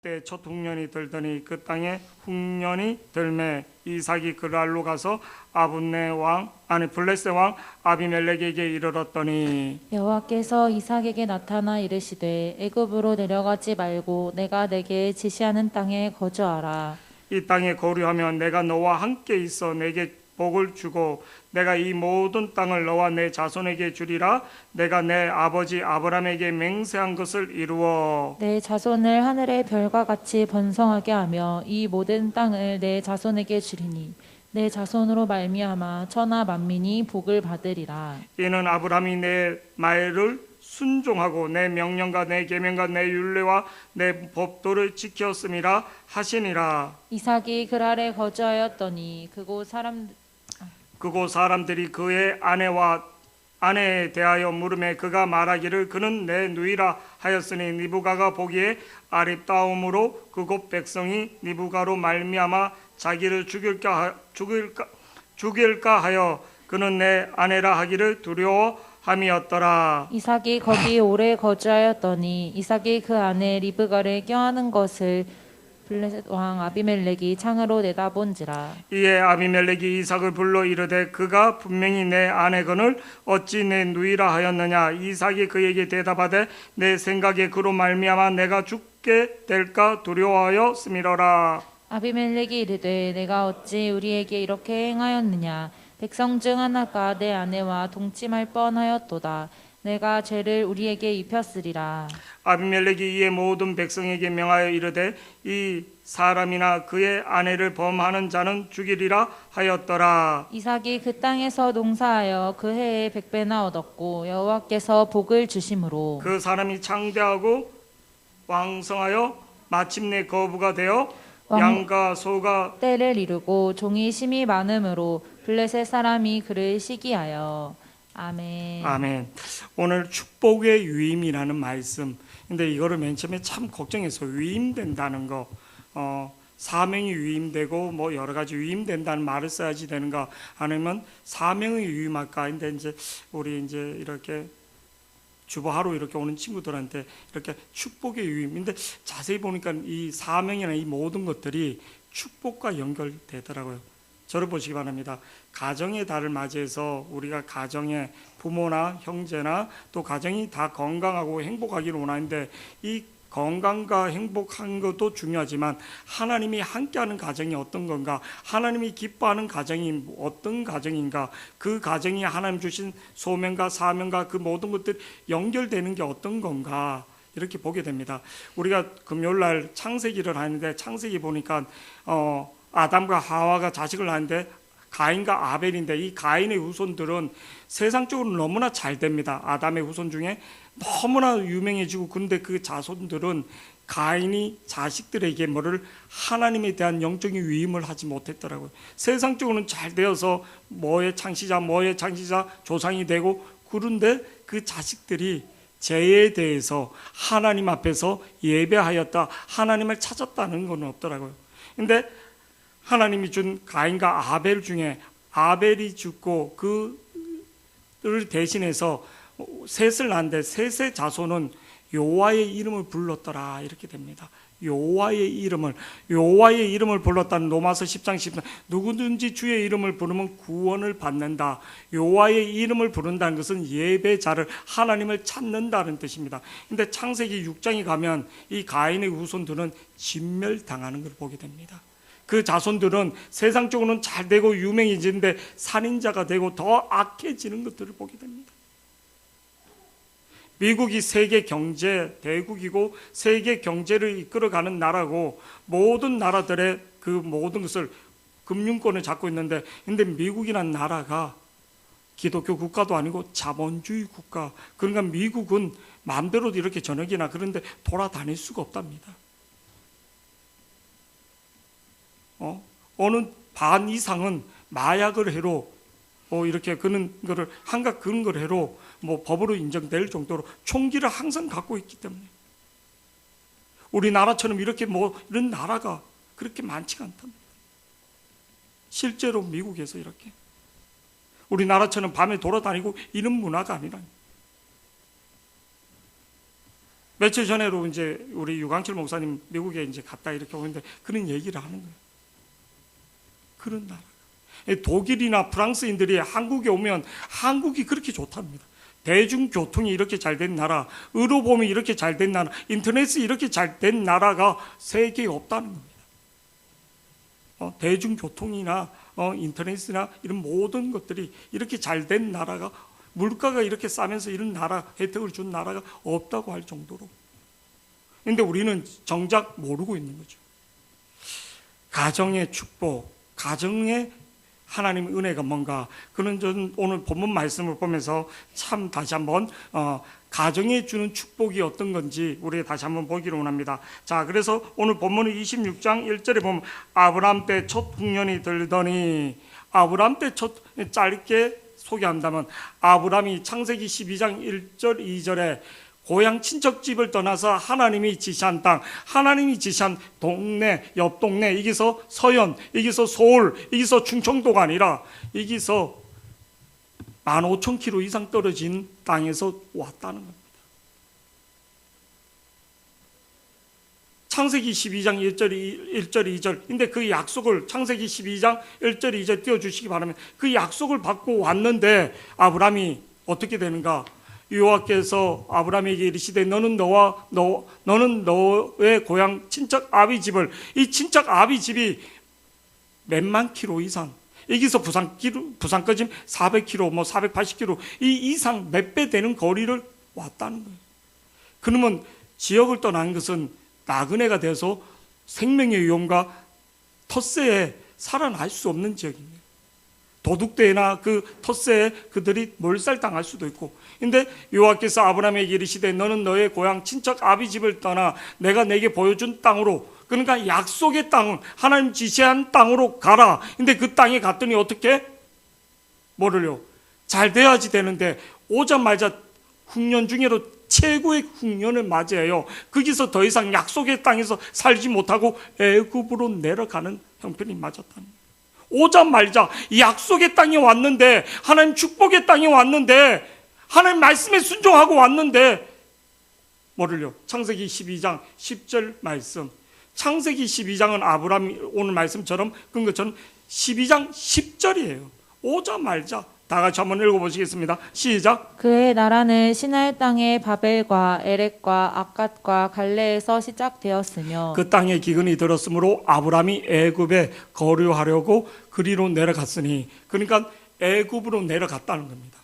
때 첫 흉년이 들더니 그 땅에 흉년이 들매 이삭이 그랄로 가서 블레셋 왕 아비멜렉에게 이르렀더니 여호와께서 이삭에게 나타나 이르시되 애굽으로 내려가지 말고 내가 내게 지시하는 땅에 거주하라. 이 땅에 거류하면 내가 너와 함께 있어 내게 복을 주고 내가 이 모든 땅을 너와 내 자손에게 주리라. 내가 내 아버지 아브라함에게 맹세한 것을 이루어 내 자손을 하늘의 별과 같이 번성하게 하며 이 모든 땅을 내 자손에게 주리니 내 자손으로 말미암아 천하 만민이 복을 받으리라. 이는 아브라함이 내 말을 순종하고 내 명령과 내 계명과 내 율례와 내 법도를 지켰음이라 하시니라. 이삭이 그랄에 거주하였더니 그곳 사람들이 그의 아내에 대하여 물음에 그가 말하기를 그는 내 누이라 하였으니 니부가가 보기에 아립다움으로 그곳 백성이 니부가로 말미암아 자기를 죽일까 하여 그는 내 아내라 하기를 두려워함이었더라. 이삭이 거기 오래 거주하였더니 이삭이 그 아내 리브가를 껴안은 것을 블레셋 왕 아비멜렉이 창으로 내다본지라. 이에 아비멜렉이 이삭을 불러 이르되 그가 분명히 내 아내거늘 어찌 내 누이라 하였느냐. 이삭이 그에게 대답하되 내 생각에 그로 말미암아 내가 죽게 될까 두려워하였음이로라. 아비멜렉이 이르되 내가 어찌 우리에게 이렇게 행하였느냐. 백성 중 하나가 내 아내와 동침할 뻔하였도다. 내가 죄를 우리에게 입혔으리라. 아비멜렉이 이에 모든 백성에게 명하여 이르되 이 사람이나 그의 아내를 범하는 자는 죽이리라 하였더라. 이삭이 그 땅에서 농사하여 그 해에 100배나 얻었고 여호와께서 복을 주심으로 그 사람이 창대하고 왕성하여 마침내 거부가 되어 양과 소가 때를 이루고 종이 심이 많음으로 블레셋 사람이 그를 시기하여. 아멘. 아멘. 오늘 축복의 위임이라는 말씀. 근데 이거를 맨 처음에 참 걱정해서 위임된다는 거, 사명이 위임되고 뭐 여러 가지 위임된다는 말을 써야지 되는가, 아니면 사명이 위임할까. 근데 이제 우리 이제 이렇게 주보하러 이렇게 오는 친구들한테 이렇게 축복의 위임인데 자세히 보니까 이 사명이나 이 모든 것들이 축복과 연결되더라고요. 저를 보시기 바랍니다. 가정의 달을 맞이해서 우리가 가정의 부모나 형제나 또 가정이 다 건강하고 행복하기를 원하는데 이 건강과 행복한 것도 중요하지만 하나님이 함께하는 가정이 어떤 건가, 하나님이 기뻐하는 가정이 어떤 가정인가, 그 가정이 하나님 주신 소명과 사명과 그 모든 것들이 연결되는 게 어떤 건가, 이렇게 보게 됩니다. 우리가 금요일날 창세기를 하는데 창세기 보니까 아담과 하와가 자식을 낳는데 가인과 아벨인데 이 가인의 후손들은 세상적으로 너무나 잘 됩니다. 아담의 후손 중에 너무나 유명해지고, 그런데 그 자손들은 가인이 자식들에게 뭐를 하나님에 대한 영적인 위임을 하지 못했더라고요. 세상적으로는 잘 되어서 뭐의 창시자 조상이 되고, 그런데 그 자식들이 죄에 대해서 하나님 앞에서 예배하였다, 하나님을 찾았다는 건 없더라고요. 근데 하나님이 준 가인과 아벨 중에 아벨이 죽고 그를 대신해서 셋을 낳는데 셋의 자손은 여호와의 이름을 불렀더라, 이렇게 됩니다. 여호와의 이름을 불렀다는 로마서 10장 10장, 누구든지 주의 이름을 부르면 구원을 받는다. 여호와의 이름을 부른다는 것은 예배자를, 하나님을 찾는다는 뜻입니다. 근데 창세기 6장에 가면 이 가인의 후손들은 진멸당하는 걸 보게 됩니다. 그 자손들은 세상적으로는 잘 되고 유명해지는데 살인자가 되고 더 악해지는 것들을 보게 됩니다. 미국이 세계 경제 대국이고 세계 경제를 이끌어가는 나라고, 모든 나라들의 그 모든 것을 금융권을 잡고 있는데, 근데 미국이라는 나라가 기독교 국가도 아니고 자본주의 국가, 그러니까 미국은 마음대로 이렇게 저녁이나 그런데 돌아다닐 수가 없답니다. 어느 반 이상은 마약을 해로 이렇게 그런 거를 한각 그런 걸 해로 뭐 법으로 인정될 정도로 총기를 항상 갖고 있기 때문에 우리나라처럼 이렇게 뭐 이런 나라가 그렇게 많지가 않답니다. 실제로 미국에서 이렇게 우리나라처럼 밤에 돌아다니고 이런 문화가 아니라, 며칠 전에도 이제 우리 유광철 목사님 미국에 이제 갔다 이렇게 오는데 그런 얘기를 하는 거예요. 그런 나라. 독일이나 프랑스인들이 한국에 오면 한국이 그렇게 좋답니다. 대중교통이 이렇게 잘 된 나라, 의료보험이 이렇게 잘 된 나라, 인터넷이 이렇게 잘 된 나라가 세계에 없다는 겁니다. 대중교통이나 인터넷이나 이런 모든 것들이 이렇게 잘 된 나라가, 물가가 이렇게 싸면서 이런 나라, 혜택을 준 나라가 없다고 할 정도로. 그런데 우리는 정작 모르고 있는 거죠. 가정의 축복, 가정의 하나님의 은혜가 뭔가, 그런 전 오늘 본문 말씀을 보면서 참 다시 한번 가정에 주는 축복이 어떤 건지 우리 다시 한번 보기를 원합니다. 자, 그래서 오늘 본문은 26장 1절에 보면 아브라함 때 첫 흉년이 들더니, 아브라함 때 첫, 짧게 소개한다면 아브라함이 창세기 12장 1절 2절에 고향 친척집을 떠나서 하나님이 지시한 땅, 하나님이 지시한 동네, 옆 동네, 여기서 서현, 여기서 서울, 여기서 충청도가 아니라 여기서 15,000km 이상 떨어진 땅에서 왔다는 겁니다. 창세기 12장 1절 2절. 근데 그 약속을 창세기 12장 1절 2절 띄워주시기 바랍니다. 그 약속을 받고 왔는데 아브라함이 어떻게 되는가? 여호와께서 아브라함에게 이르시되 너는 너의 고향 친척 아비 집을, 이 친척 아비 집이 몇만 킬로 이상, 여기서 부산까지 400km, 480km 이 이상 몇 배 되는 거리를 왔다는 거예요. 그러면 지역을 떠난 것은 나그네가 돼서 생명의 위험과 텃세에 살아날 수 없는 지역입니다. 도둑대나 그 텃세에 그들이 몰살당할 수도 있고. 근데 여호와께서 아브라함에게 이르시되 너는 너의 고향 친척 아비 집을 떠나 내가 내게 보여준 땅으로, 그러니까 약속의 땅, 하나님 지시한 땅으로 가라. 근데 그 땅에 갔더니 어떻게? 뭐를요? 잘 돼야지 되는데 오자마자 흉년 중에도 최고의 흉년을 맞이해요. 거기서 더 이상 약속의 땅에서 살지 못하고 애굽으로 내려가는 형편이 맞았다는 거예요. 오자마자 약속의 땅에 왔는데, 하나님 축복의 땅에 왔는데, 하나님 말씀에 순종하고 왔는데 뭐를요? 창세기 12장 10절 말씀. 창세기 12장은 아브라함이 오늘 말씀처럼 끈 것처럼 12장 10절이에요. 오자마자 다 같이 한번 읽어보시겠습니다. 시작. 그의 나라는 시나이 땅의 바벨과 에렉과 아갓과 갈레에서 시작되었으며 그 땅에 기근이 들었으므로 아브라함이 애굽에 거류하려고 그리로 내려갔으니, 그러니까 애굽으로 내려갔다는 겁니다.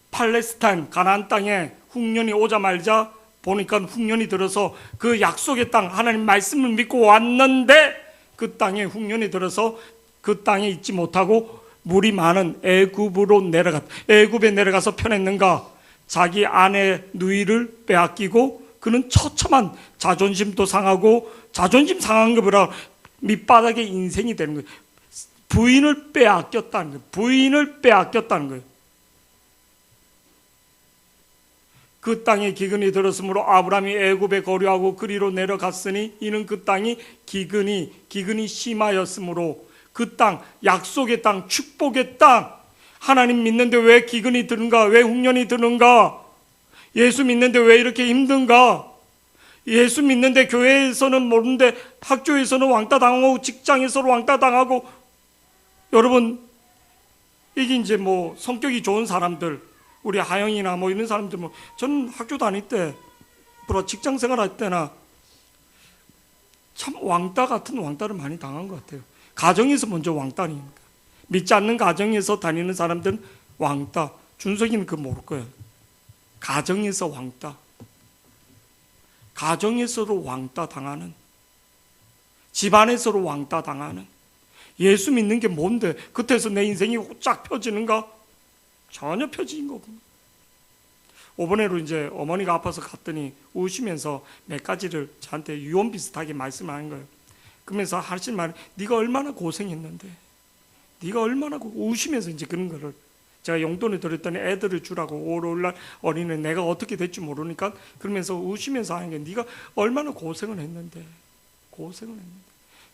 팔레스타인 가나안 땅에 흉년이 오자마자 보니까 흉년이 들어서 그 약속의 땅, 하나님 말씀을 믿고 왔는데 그 땅에 흉년이 들어서 그 땅에 있지 못하고 물이 많은 애굽으로 애굽에 내려가서 편했는가? 자기 아내 누이를 빼앗기고, 그는 처참한 자존심도 상하고, 자존심 상한 게 뭐라, 밑바닥에 인생이 되는 거예요. 부인을 빼앗겼다는 거예요. 부인을 빼앗겼다는 거예요. 그 땅에 기근이 들었으므로 아브라함이 애굽에 거류하고 그리로 내려갔으니 이는 그 땅이 기근이 심하였으므로, 그 땅, 약속의 땅, 축복의 땅, 하나님 믿는데 왜 기근이 드는가? 왜 흉년이 드는가? 예수 믿는데 왜 이렇게 힘든가? 예수 믿는데 교회에서는 모르는데 학교에서는 왕따 당하고 직장에서는 왕따 당하고. 여러분, 이게 이제 뭐 성격이 좋은 사람들, 우리 하영이나 뭐 이런 사람들, 뭐 저는 학교 다닐 때, 직장 생활할 때나 참 왕따 같은 왕따를 많이 당한 것 같아요. 가정에서 먼저 왕따니까. 믿지 않는 가정에서 다니는 사람들은 왕따. 준석이는 그거 모를 거예요. 가정에서 왕따. 가정에서도 왕따 당하는, 집안에서도 왕따 당하는. 예수 믿는 게 뭔데 그때서 내 인생이 쫙 펴지는가? 전혀 펴진 거군요. 이번에로 이제 어머니가 아파서 갔더니 우시면서 몇 가지를 저한테 유언 비슷하게 말씀하는 거예요. 그러면서 하신 말은 네가 얼마나 고생했는데, 네가 얼마나 우시면서 이제 그런 거를 제가 용돈을 드렸더니 애들을 주라고, 월요일날 어린애 내가 어떻게 될지 모르니까 그러면서 우시면서 하는 게 네가 얼마나 고생을 했는데,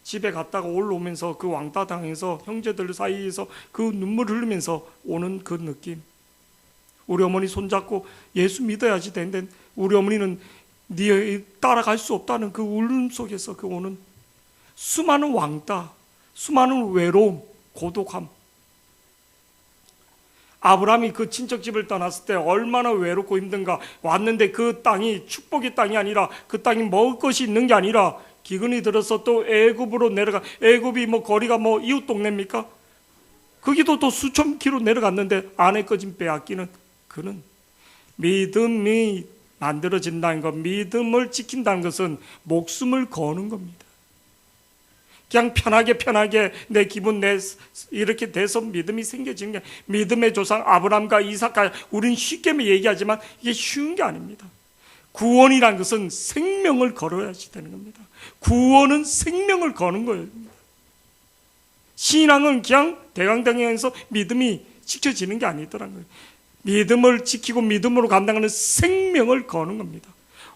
집에 갔다가 올라오면서 그 왕따 당해서 형제들 사이에서 그 눈물 흘리면서 오는 그 느낌, 우리 어머니 손잡고 예수 믿어야지 되는데 우리 어머니는 네 따라갈 수 없다는 그 울음 속에서 그 오는 수많은 왕따, 수많은 외로움, 고독함. 아브라함이 그 친척집을 떠났을 때 얼마나 외롭고 힘든가. 왔는데 그 땅이 축복의 땅이 아니라 그 땅이 먹을 것이 있는 게 아니라 기근이 들어서 또 애굽으로 내려가. 애굽이 뭐 거리가 뭐 이웃 동네입니까? 거기도 또 수천 킬로 내려갔는데 아내 꺼진 빼앗기는 그는 믿음이 만들어진다는 것, 믿음을 지킨다는 것은 목숨을 거는 겁니다. 그냥 편하게 내 기분 이렇게 돼서 믿음이 생겨지는 게 믿음의 조상 아브라함과 이삭과 우리는 쉽게 얘기하지만 이게 쉬운 게 아닙니다. 구원이란 것은 생명을 걸어야지 되는 겁니다. 구원은 생명을 거는 거예요. 신앙은 그냥 대강당에서 믿음이 지켜지는 게 아니더라는 거예요. 믿음을 지키고 믿음으로 감당하는 생명을 거는 겁니다.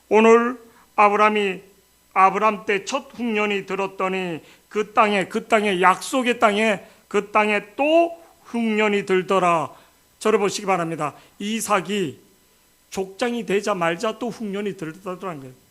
오늘 아브라함 때 첫 흉년이 들었더니 그 땅에 약속의 땅에 또 흉년이 들더라. 저를 보시기 바랍니다. 이삭이 족장이 되자마자 또 흉년이 들더라는 거예요.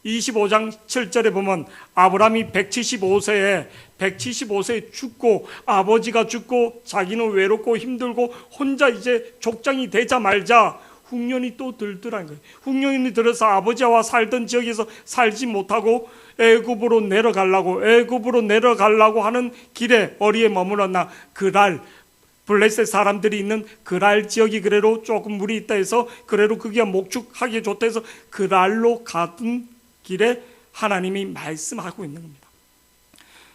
25장 7절에 보면 아브라함이 175세에 죽고 아버지가 죽고 자기는 외롭고 힘들고 혼자 이제 족장이 되자마자 흉년이 또 들더라는 거예요. 흉년이 들어서 아버지와 살던 지역에서 살지 못하고 애굽으로 내려가려고 하는 길에 어리에 머물렀나 그랄 블레셋 사람들이 있는 그랄 지역이 그래로 조금 물이 있다 해서 그래로 거기가 목축하기 좋다 해서 그랄로 가던 길에 하나님이 말씀하고 있는 겁니다.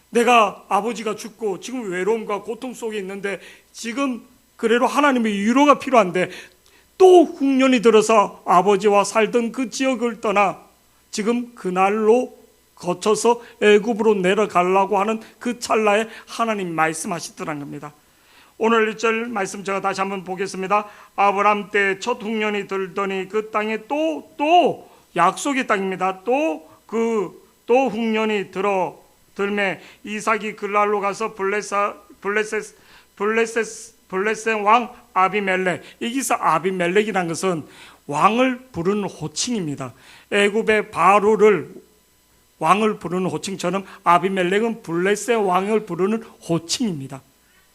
내가 아버지가 죽고 지금 외로움과 고통 속에 있는데 지금 그래로 하나님의 위로가 필요한데 또 흉년이 들어서 아버지와 살던 그 지역을 떠나 지금 그날로 거쳐서 애굽으로 내려가려고 하는 그 찰나에 하나님 말씀하시더라는 겁니다. 오늘 1절 말씀 제가 다시 한번 보겠습니다. 아브라함 때 첫 흉년이 들더니 그 땅에 또 약속의 땅입니다. 또 흉년이 들매 이삭이 그날로 가서 블레셋 왕 아비멜렉. 여기서 아비멜렉이라는 것은 왕을 부르는 호칭입니다. 애굽의 바로를 왕을 부르는 호칭처럼 아비멜렉은 블레셋 왕을 부르는 호칭입니다.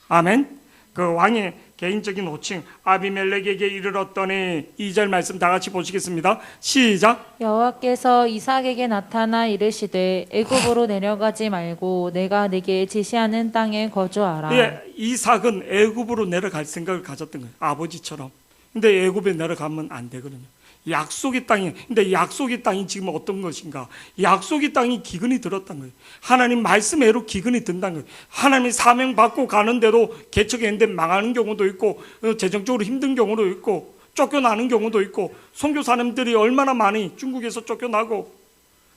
아멘. 그 왕의 개인적인 호칭 아비멜렉에게 이르렀더니 2절 말씀 다 같이 보시겠습니다. 시작. 여호와께서 이삭에게 나타나 이르시되 애굽으로 내려가지 말고 내가 네게 지시하는 땅에 거주하라. 예, 이삭은 애굽으로 내려갈 생각을 가졌던 거예요. 아버지처럼. 근데 애굽에 내려가면 안 되거든요. 약속의 땅이, 근데 약속의 땅이 지금 어떤 것인가? 약속의 땅이 기근이 들었다는 거예요. 하나님 말씀외로 기근이 든다는 거예요. 하나님이 사명 받고 가는데도 개척했는데 망하는 경우도 있고, 재정적으로 힘든 경우도 있고, 쫓겨나는 경우도 있고, 선교사님들이 얼마나 많이 중국에서 쫓겨나고,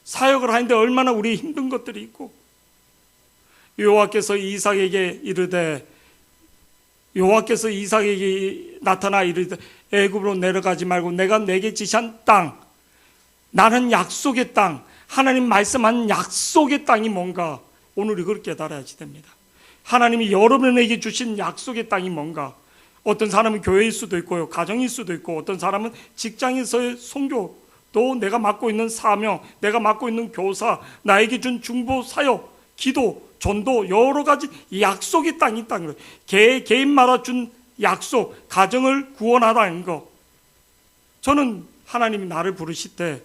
사역을 하는데 얼마나 우리 힘든 것들이 있고, 여호와께서 이삭에게 나타나 이르되 애굽으로 내려가지 말고 내가 내게 지시한 땅, 나는 약속의 땅, 하나님 말씀한 약속의 땅이 뭔가 오늘 이걸 깨달아야지 됩니다. 하나님이 여러분에게 주신 약속의 땅이 뭔가. 어떤 사람은 교회일 수도 있고요, 가정일 수도 있고, 어떤 사람은 직장에서의 선교, 또 내가 맡고 있는 사명, 내가 맡고 있는 교사, 나에게 준 중보 사역, 기도, 전도, 여러 가지 약속의 땅이 있다는 거예요. 개인마다 준 약속, 가정을 구원하라는 거. 저는 하나님이 나를 부르실 때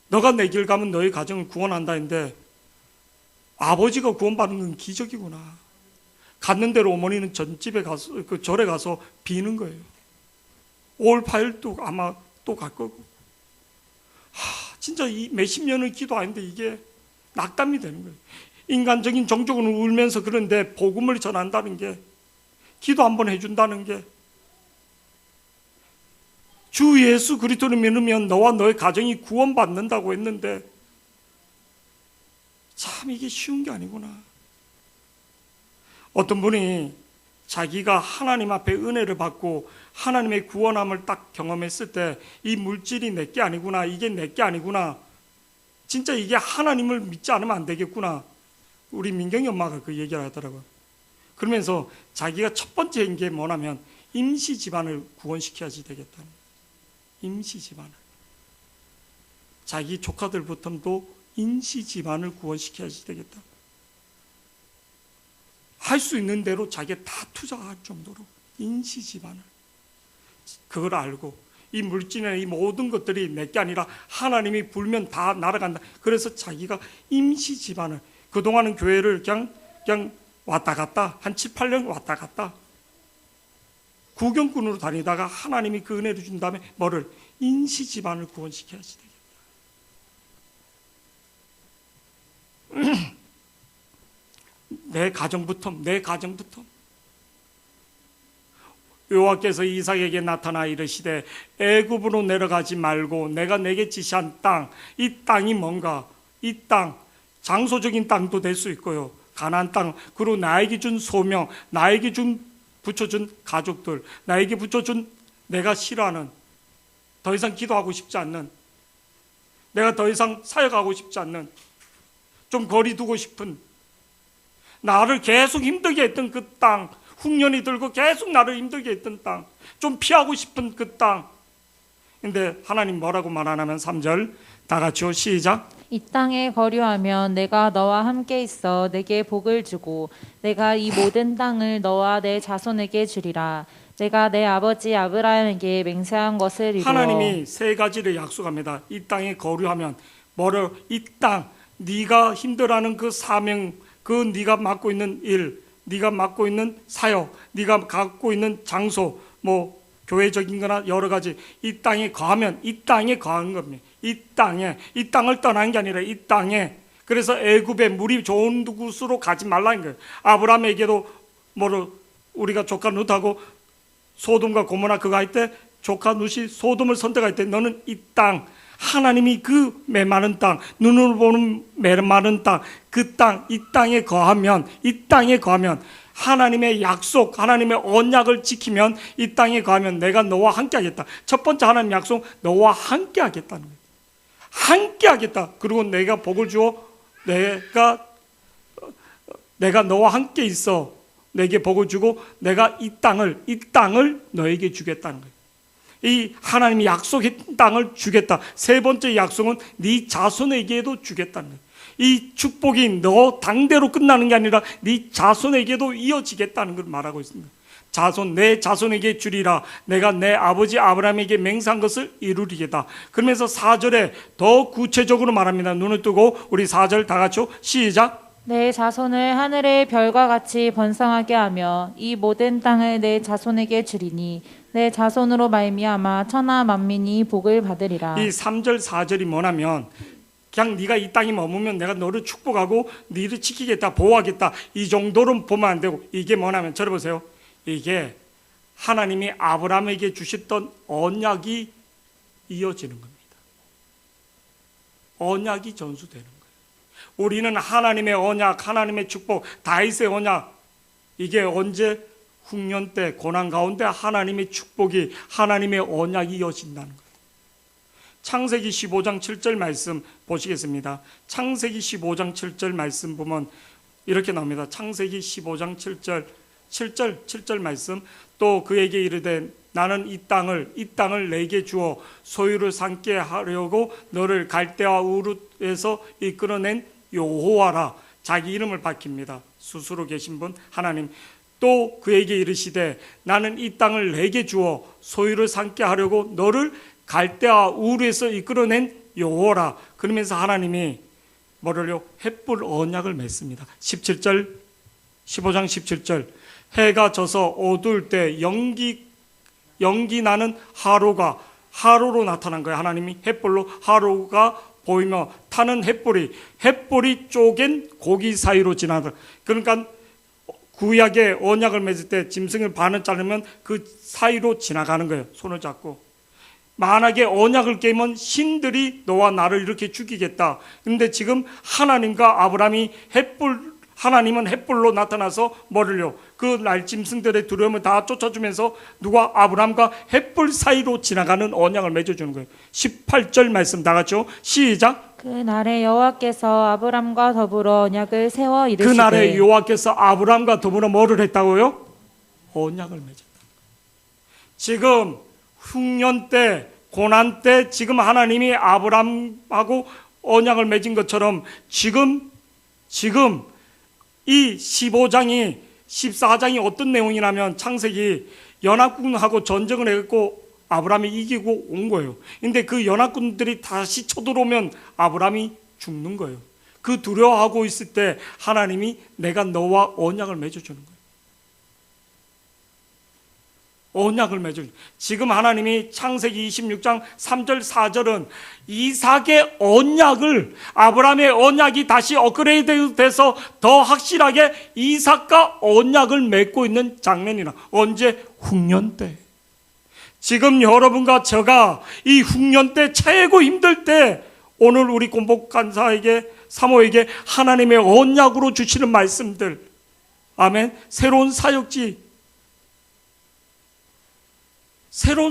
너가 내 길 가면 너의 가정을 구원한다 했는데 아버지가 구원받는 건 기적이구나. 갔는 대로 어머니는 전집에 가서 그 절에 가서 비는 거예요. 5월 8일도 아마 또 갈 거고. 진짜 이 몇십 년을 기도하는데 이게 낙담이 되는 거예요. 인간적인 정적으로 울면서 그런데 복음을 전한다는 게, 기도 한번 해준다는 게, 주 예수 그리스도를 믿으면 너와 너의 가정이 구원받는다고 했는데 참 이게 쉬운 게 아니구나. 어떤 분이 자기가 하나님 앞에 은혜를 받고 하나님의 구원함을 딱 경험했을 때 이 물질이 내게 아니구나, 이게 내게 아니구나, 진짜 이게 하나님을 믿지 않으면 안 되겠구나. 우리 민경이 엄마가 그 얘기를 하더라고요. 그러면서 자기가 첫 번째인 게 뭐냐면 임시 집안을 구원시켜야지 되겠다. 임시 집안을. 자기 조카들부터도 임시 집안을 구원시켜야지 되겠다. 할 수 있는 대로 자기가 다 투자할 정도로 임시 집안을. 그걸 알고 이 물질이나 이 모든 것들이 내게 아니라 하나님이 불면 다 날아간다. 그래서 자기가 임시 집안을, 그동안은 교회를 그냥 왔다 갔다 한 7, 8년 왔다 갔다 구경꾼으로 다니다가 하나님이 그 은혜를 준 다음에 뭐를? 임시 집안을 구원시켜야지 되겠다. 내 가정부터 여호와께서 이삭에게 나타나 이르시되 애굽으로 내려가지 말고 내가 내게 지시한 땅, 이 땅이 뭔가? 이 땅, 장소적인 땅도 될 수 있고요, 가나안 땅, 그리고 나에게 준 소명, 나에게 붙여준 가족들, 나에게 붙여준 내가 싫어하는, 더 이상 기도하고 싶지 않는, 내가 더 이상 사역하고 싶지 않는, 좀 거리 두고 싶은, 나를 계속 힘들게 했던 그 땅, 흉년이 들고 계속 나를 힘들게 했던 땅, 좀 피하고 싶은 그 땅. 근데 하나님 뭐라고 말 안 하면 3절 다 같이요, 시작. 이 땅에 거류하면 내가 너와 함께 있어 내게 복을 주고 내가 이 모든 땅을 너와 내 자손에게 주리라. 내가 내 아버지 아브라함에게 맹세한 것을 이루어. 하나님이 세 가지를 약속합니다. 이 땅에 거류하면 뭐를? 이 땅, 네가 힘들어하는 그 사명, 그 네가 맡고 있는 일, 네가 맡고 있는 사역, 네가 갖고 있는 장소, 뭐 교회적인 거나 여러 가지, 이 땅에 거하면, 이 땅에 거하는 겁니다. 이 땅을 떠난 게 아니라 이 땅에. 그래서 애굽에 물이 좋은 곳으로 가지 말라는 거예요. 아브라함에게도 뭐로 우리가 조카 룻하고 소돔과 고모라 그거 할 때 조카 룻이 소돔을 선택할 때 너는 이 땅, 하나님이 그 메마른 땅, 눈으로 보는 메마른 땅, 그 땅, 이 땅에 거하면 하나님의 약속, 하나님의 언약을 지키면, 이 땅에 거하면 내가 너와 함께 하겠다. 첫 번째 하나님 약속, 너와 함께 하겠다는 거예요. 함께 하겠다. 그리고 내가 복을 주어 내가 너와 함께 있어. 내게 복을 주고 내가 이 땅을 너에게 주겠다는 거예요. 이 하나님이 약속한 땅을 주겠다. 세 번째 약속은 네 자손에게도 주겠다는 거예요. 이 축복이 너 당대로 끝나는 게 아니라 네 자손에게도 이어지겠다는 걸 말하고 있습니다. 내 자손에게 주리라. 내가 내 아버지 아브라함에게 맹세한 것을 이루리겠다. 그러면서 4절에 더 구체적으로 말합니다. 눈을 뜨고 우리 4절 다 같이요, 시작. 내 자손을 하늘의 별과 같이 번성하게 하며 이 모든 땅을 내 자손에게 주리니 내 자손으로 말미암아 천하 만민이 복을 받으리라. 이 3절 4절이 뭐냐면 그냥 네가 이 땅에 머무면 내가 너를 축복하고 너를 지키겠다, 보호하겠다, 이 정도로 보면 안 되고, 이게 뭐냐면 들어보세요. 이게 하나님이 아브라함에게 주셨던 언약이 이어지는 겁니다. 언약이 전수되는 거예요. 우리는 하나님의 언약, 하나님의 축복, 다윗의 언약, 이게 언제? 흉년 때 고난 가운데 하나님의 축복이, 하나님의 언약이 이어진다는 거예요. 창세기 15장 7절 말씀 보시겠습니다. 창세기 15장 7절 말씀 보면 이렇게 나옵니다. 창세기 15장 7절 말씀. 또 그에게 이르되 나는 이 땅을 내게 주어 소유를 삼게 하려고 너를 갈대아 우르에서 이끌어낸 여호와라. 자기 이름을 밝힙니다. 스스로 계신 분 하나님. 또 그에게 이르시되 나는 이 땅을 내게 주어 소유를 삼게 하려고 너를 갈대아 우르에서 이끌어낸 여호와라. 그러면서 하나님이 뭐를요? 햇불 언약을 맺습니다. 17절, 15장 17절. 해가 져서 어두울 때 연기 나는 하루로 나타난 거예요. 하나님이 햇불로 하루가 보이며 타는 햇불이 쪼갠 고기 사이로 지나다. 그러니까 구약의 언약을 맺을 때 짐승을 반을 자르면 그 사이로 지나가는 거예요. 손을 잡고. 만약에 언약을 깨면 신들이 너와 나를 이렇게 죽이겠다. 근데 지금 하나님과 아브라함이 하나님은 햇불로 나타나서 뭐를요? 그 날짐승들의 두려움을 다 쫓아주면서 누가 아브라함과 햇불 사이로 지나가는 언약을 맺어주는 거예요. 18절 말씀 다 같이요, 시작. 그날에 여호와께서 아브람과 더불어 언약을 세워 이르시되. 그날에 여호와께서 아브라함과 더불어 뭐를 했다고요? 언약을 맺었다. 지금 흉년 때, 고난 때 지금 하나님이 아브라함하고 언약을 맺은 것처럼 지금 이 15장이 14장이 어떤 내용이냐면 창세기 연합군하고 전쟁을 했고 아브라함이 이기고 온 거예요. 근데 그 연합군들이 다시 쳐들어오면 아브라함이 죽는 거예요. 그 두려워하고 있을 때 하나님이 내가 너와 언약을 맺어주는 거예요. 언약을 맺어주는 거예요. 지금 하나님이 창세기 26장 3절 4절은 이삭의 언약을, 아브라함의 언약이 다시 업그레이드 돼서 더 확실하게 이삭과 언약을 맺고 있는 장면이나 언제? 흉년 때. 지금 여러분과 저가 이 흉년 때 최고 힘들 때 오늘 우리 공복 간사에게 사모에게 하나님의 언약으로 주시는 말씀들, 아멘. 새로운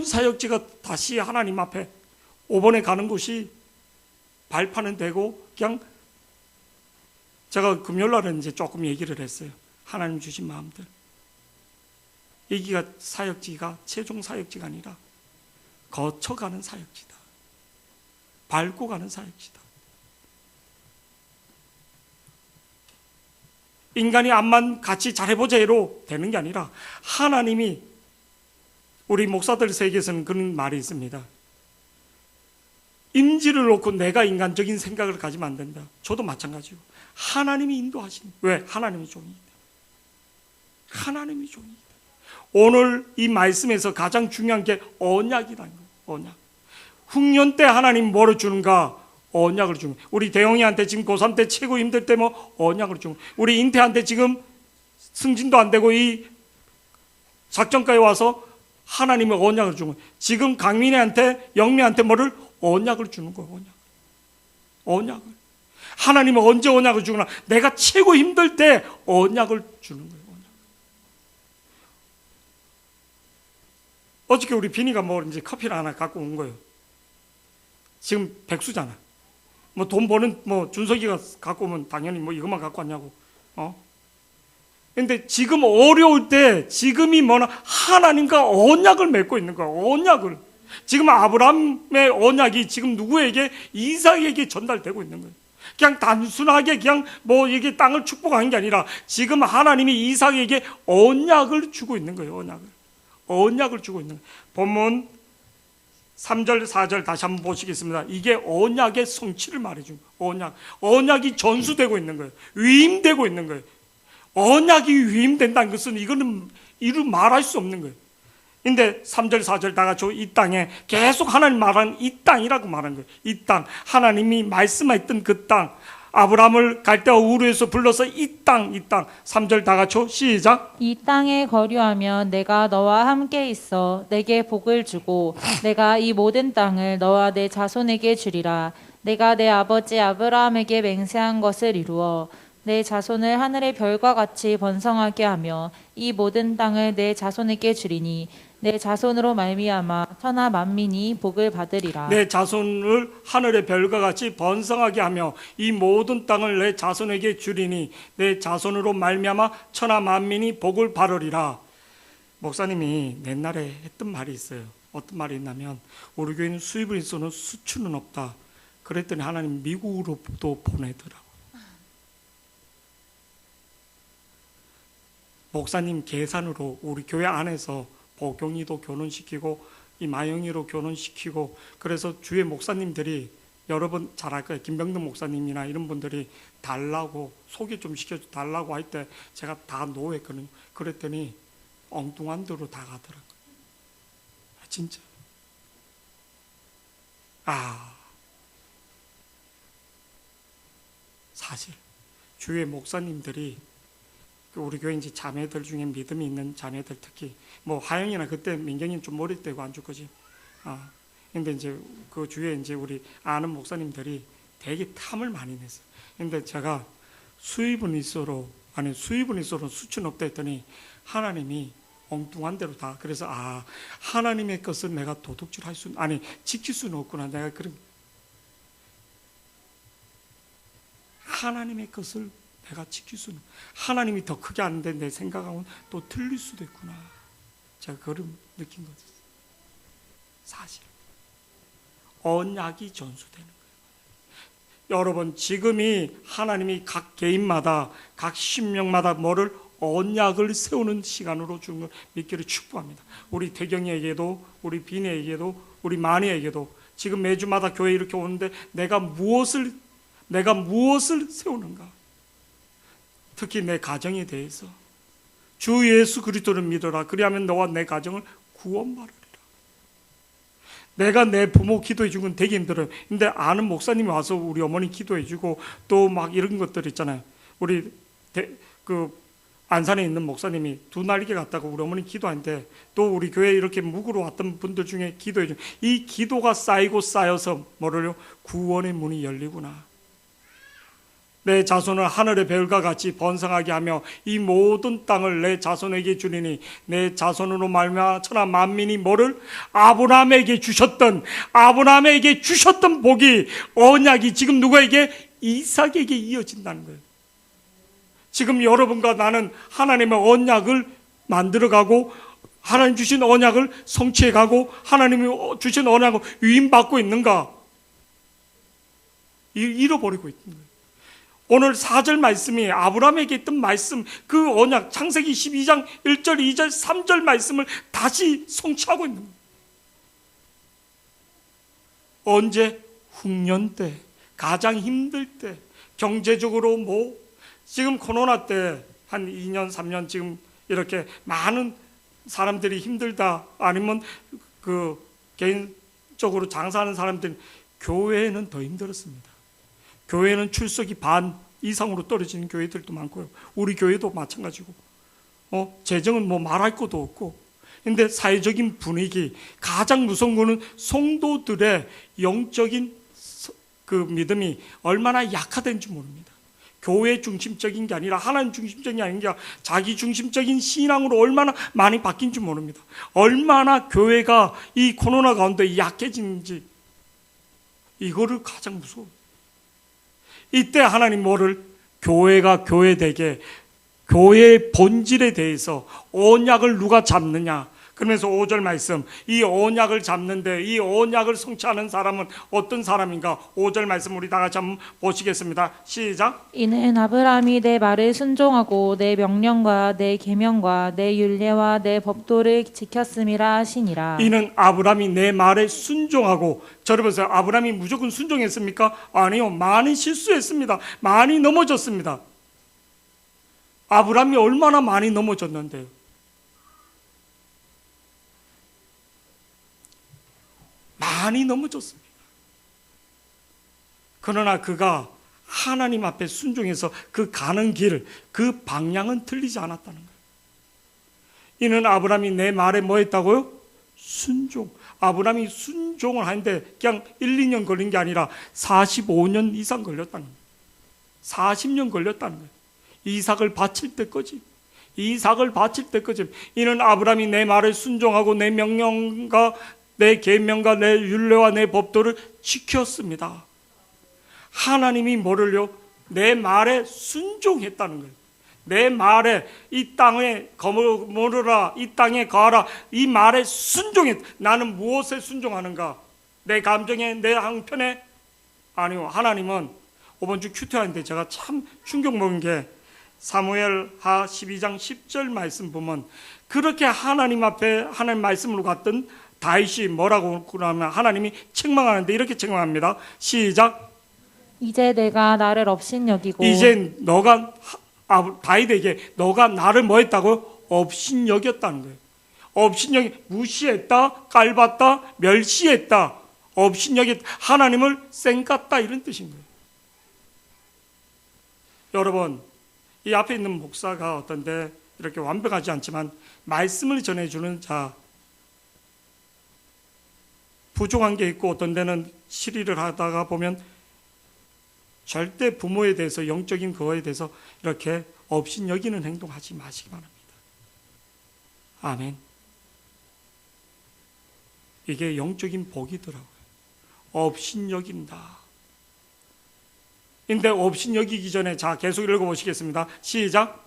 사역지가 다시 하나님 앞에 5번에 가는 곳이 발판은 되고, 그냥 제가 금요일날은 이제 조금 얘기를 했어요. 하나님 주신 마음들. 여기가 사역지가 최종 사역지가 아니라 거쳐가는 사역지다. 밟고 가는 사역지다. 인간이 암만 같이 잘해보자로 되는 게 아니라 하나님이, 우리 목사들 세계에서는 그런 말이 있습니다. 임지를 놓고 내가 인간적인 생각을 가지면 안 된다. 저도 마찬가지고 하나님이 인도하시는. 왜? 하나님이 종이다. 하나님이 종이다. 오늘 이 말씀에서 가장 중요한 게 언약이라는 거예요. 언약. 흉년 때 하나님 뭐를 주는가? 언약을 주는 거예요. 우리 대영이한테 지금 고3 때 최고 힘들 때 뭐 언약을 주는 거예요. 우리 인태한테 지금 승진도 안 되고 이 작전까지 와서 하나님의 언약을 주는 거예요. 지금 강민이한테, 영미한테 뭐를? 언약을 주는 거예요. 언약을. 하나님은 언제 언약을 주구나? 내가 최고 힘들 때 언약을 주는 거예요. 어저께 우리 비니가 뭐 이제 커피를 하나 갖고 온 거예요. 지금 백수잖아. 뭐 돈 버는 뭐 준석이가 갖고 오면 당연히 뭐 이것만 갖고 왔냐고. 근데 지금 어려울 때 지금이 뭐나 하나님과 언약을 맺고 있는 거야. 언약을. 지금 아브라함의 언약이 지금 누구에게? 이삭에게 전달되고 있는 거예요. 그냥 단순하게 그냥 뭐 이게 땅을 축복하는 게 아니라 지금 하나님이 이삭에게 언약을 주고 있는 거예요. 언약을 주고 있는 거예요. 본문 3절 4절 다시 한번 보시겠습니다. 이게 언약의 성취를 말해준 거예요. 언약이 전수되고 있는 거예요. 위임되고 있는 거예요. 언약이 위임된다는 것은 이거는 이루 말할 수 없는 거예요. 근데 3절 4절 다 같이 이 땅에 계속 하나님 말하는 이 땅이라고 말하는 거예요. 이 땅, 하나님이 말씀했던 그 땅, 아브라함을 갈대아 우르에서 불러서 이 땅 3절 다 같이 시작. 이 땅에 거류하면 내가 너와 함께 있어 내게 복을 주고 내가 이 모든 땅을 너와 내 자손에게 주리라. 내가 내 아버지 아브라함에게 맹세한 것을 이루어 내 자손을 하늘의 별과 같이 번성하게 하며 이 모든 땅을 내 자손에게 주리니 내 자손으로 말미암아 천하 만민이 복을 받으리라. 내 자손을 하늘의 별과 같이 번성하게 하며 이 모든 땅을 내 자손에게 주리니 내 자손으로 말미암아 천하 만민이 복을 받으리라. 목사님이 옛날에 했던 말이 있어요. 어떤 말이 있냐면 우리 교회는 수입을 쏘는 수출은 없다. 그랬더니 하나님 미국으로도 보내더라고. 목사님 계산으로 우리 교회 안에서 보경이도 결혼시키고 이 마영이로 결혼시키고, 그래서 주의 목사님들이 여러분 잘 알 거예요. 김병든 목사님이나 이런 분들이 달라고 소개 좀 시켜줘 달라고 할 때 제가 다 노했거든요. 그랬더니 엉뚱한 데로 다 가더라고요. 진짜. 사실 주의 목사님들이 우리 교회 이제 자매들 중에 믿음이 있는 자매들, 특히 뭐 하영이나 그때 민경이는 좀 어릴 때고 안 줄 거지. 근데 이제 그 주위에 이제 우리 아는 목사님들이 되게 탐을 많이 냈어요. 근데 제가 수입은 있어도 수치는 없다 했더니 하나님이 엉뚱한 대로 다. 그래서 하나님의 것을 내가 도둑질할 수는, 지킬 수는 없구나. 내가 그런 하나님의 것을 내가 지킬 수는, 하나님이 더 크게 아는데 내 생각하고는 또 틀릴 수도 있구나. 제가 그걸 느낀 거죠. 사실 언약이 전수되는 거예요. 여러분, 지금이 하나님이 각 개인마다, 각 심령마다 뭐를 언약을 세우는 시간으로 주는 걸 믿기를 축복합니다. 우리 태경이에게도, 우리 비니에게도, 우리 마니에게도 지금 매주마다 교회 이렇게 오는데 내가 무엇을 세우는가? 특히 내 가정에 대해서 주 예수 그리스도를 믿어라. 그리하면 너와 내 가정을 구원받으리라. 내가 내 부모 기도해 주건 되게 힘들어요. 근데 아는 목사님이 와서 우리 어머니 기도해 주고 또 막 이런 것들 있잖아요. 우리 안산에 있는 목사님이 두 날개 갔다가 우리 어머니 기도하는데 또 우리 교회에 이렇게 묵으러 왔던 분들 중에 기도해 준 이 기도가 쌓이고 쌓여서 뭐를요? 구원의 문이 열리구나. 내 자손을 하늘의 별과 같이 번성하게 하며 이 모든 땅을 내 자손에게 주리니 내 자손으로 말미암아 천하 만민이 뭐를 아브라함에게 주셨던 복이 언약이 지금 누구에게? 이삭에게 이어진다는 거예요. 지금 여러분과 나는 하나님의 언약을 만들어가고 하나님 주신 언약을 성취해가고 하나님이 주신 언약을 위임받고 있는가? 잃어버리고 있는 거예요. 오늘 4절 말씀이 아브라함에게 있던 말씀, 그 언약, 창세기 12장 1절, 2절, 3절 말씀을 다시 성취하고 있는 거예요. 언제? 흉년 때, 가장 힘들 때, 경제적으로 지금 코로나 때 한 2년, 3년 지금 이렇게 많은 사람들이 힘들다, 아니면 개인적으로 장사하는 사람들은 교회는 더 힘들었습니다. 교회는 출석이 반 이상으로 떨어지는 교회들도 많고요. 우리 교회도 마찬가지고. 재정은 말할 것도 없고. 근데 사회적인 분위기, 가장 무서운 거는 성도들의 영적인 그 믿음이 얼마나 약화된지 모릅니다. 교회 중심적인 게 아니라 하나님 중심적인 게 아니라 자기 중심적인 신앙으로 얼마나 많이 바뀐지 모릅니다. 얼마나 교회가 이 코로나 가운데 약해지는지, 이거를 가장 무서워요. 이때 하나님 뭐를? 교회가 교회되게, 교회의 본질에 대해서 언약을 누가 잡느냐. 그러면서 5절 말씀, 이 언약을 잡는데 이 언약을 성취하는 사람은 어떤 사람인가? 5절 말씀 우리 다 같이 한번 보시겠습니다. 시작. 이는 아브라함이 내 말을 순종하고 내 명령과 내 계명과 내 율례와 내 법도를 지켰음이라 하시니라. 이는 아브라함이 내 말에 순종하고, 저러보세요. 아브라함이 무조건 순종했습니까? 아니요. 많이 실수했습니다. 많이 넘어졌습니다. 아브라함이 얼마나 많이 넘어졌는데요. 많이 넘어졌습니다. 그러나 그가 하나님 앞에 순종해서 그 가는 길, 그 방향은 틀리지 않았다는 거예요. 이는 아브라함이 내 말에 뭐 했다고요? 순종. 아브라함이 순종을 하는데 그냥 1, 2년 걸린 게 아니라 45년 이상 걸렸다는 거예요. 40년 걸렸다는 거예요. 이삭을 바칠 때까지. 이는 아브라함이 내 말에 순종하고 내 명령과 내 계명과 내 율례와 내 법도를 지켰습니다. 하나님이 뭐를요? 내 말에 순종했다는 거예요. 내 말에 이 땅에 거머르라, 이 땅에 거하라, 이 말에 순종했. 나는 무엇에 순종하는가? 내 감정에, 내 형편에? 아니요. 하나님은 이번 주 큐티하는데 제가 참 충격 먹은 게 사무엘하 12장 10절 말씀 보면 그렇게 하나님 앞에 하나님 말씀으로 갔던 다윗이 뭐라고 그러면 하나님이 책망하는데 이렇게 책망합니다. 시작. 이제 내가 나를 업신여기고, 이제 너가 다윗에게 너가 나를 뭐 했다고요? 업신여겼다는 거예요. 업신여기, 무시했다, 깔봤다, 멸시했다, 업신여겼다, 하나님을 쌩깠다, 이런 뜻인 거예요. 여러분, 이 앞에 있는 목사가 어떤데 이렇게 완벽하지 않지만 말씀을 전해주는 자, 부족한 게 있고 어떤 데는 실의를 하다가 보면 절대 부모에 대해서, 영적인 그거에 대해서 이렇게 업신여기는 행동하지 마시기 바랍니다. 아멘. 이게 영적인 복이더라고요. 업신여긴다. 근데 업신여기기 전에 자 계속 읽어보시겠습니다. 시작.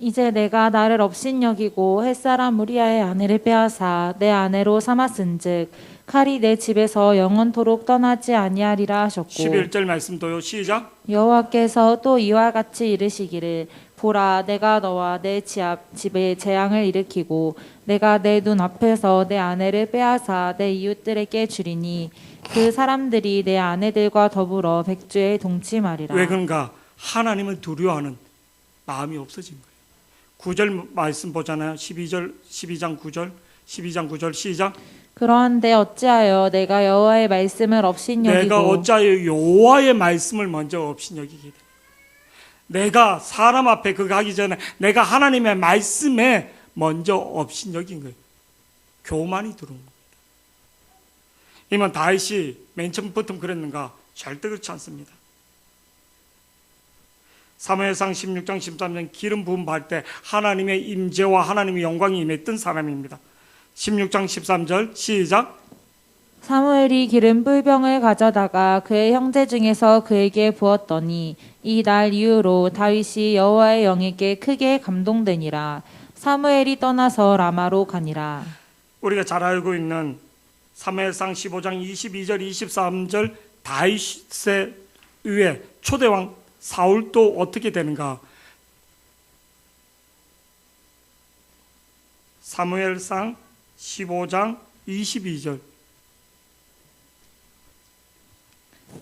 이제 내가 나를 업신여기고 햇사람 우리아의 아내를 빼앗아 내 아내로 삼았은즉 칼이 내 집에서 영원토록 떠나지 아니하리라 하셨고 11절 말씀도요. 시작. 여호와께서 또 이와 같이 이르시기를 보라 내가 너와 내 집에 재앙을 일으키고 내가 내 눈 앞에서 내 아내를 빼앗아 내 이웃들에게 주리니 그 사람들이 내 아내들과 더불어 백주에 동침하리라. 왜 그런가? 하나님을 두려워하는 마음이 없어진 거예요. 9절 말씀 보잖아요. 12장 9절 시작. 그러한데 어찌하여 내가 여호와의 말씀을 업신여기고 내가 어찌하여 여호와의 말씀을 먼저 업신여기게 돼. 내가 사람 앞에 그거 하기 전에 내가 하나님의 말씀에 먼저 업신여긴 거예요. 교만이 들어온 겁니다. 이만 다윗이 맨 처음부터 그랬는가? 절대 그렇지 않습니다. 사무엘상 16장 13절 기름 부음 받을 때 하나님의 임재와 하나님의 영광이 임했던 사람입니다. 16장 13절 시작. 사무엘이 기름 뿔병을 가져다가 그의 형제 중에서 그에게 부었더니 이 날 이후로 다윗이 여호와의 영에게 크게 감동되니라. 사무엘이 떠나서 라마로 가니라. 우리가 잘 알고 있는 사무엘상 15장 22절 23절 다윗에 의해 초대왕 사울도 어떻게 되는가? 사무엘상 15장 22절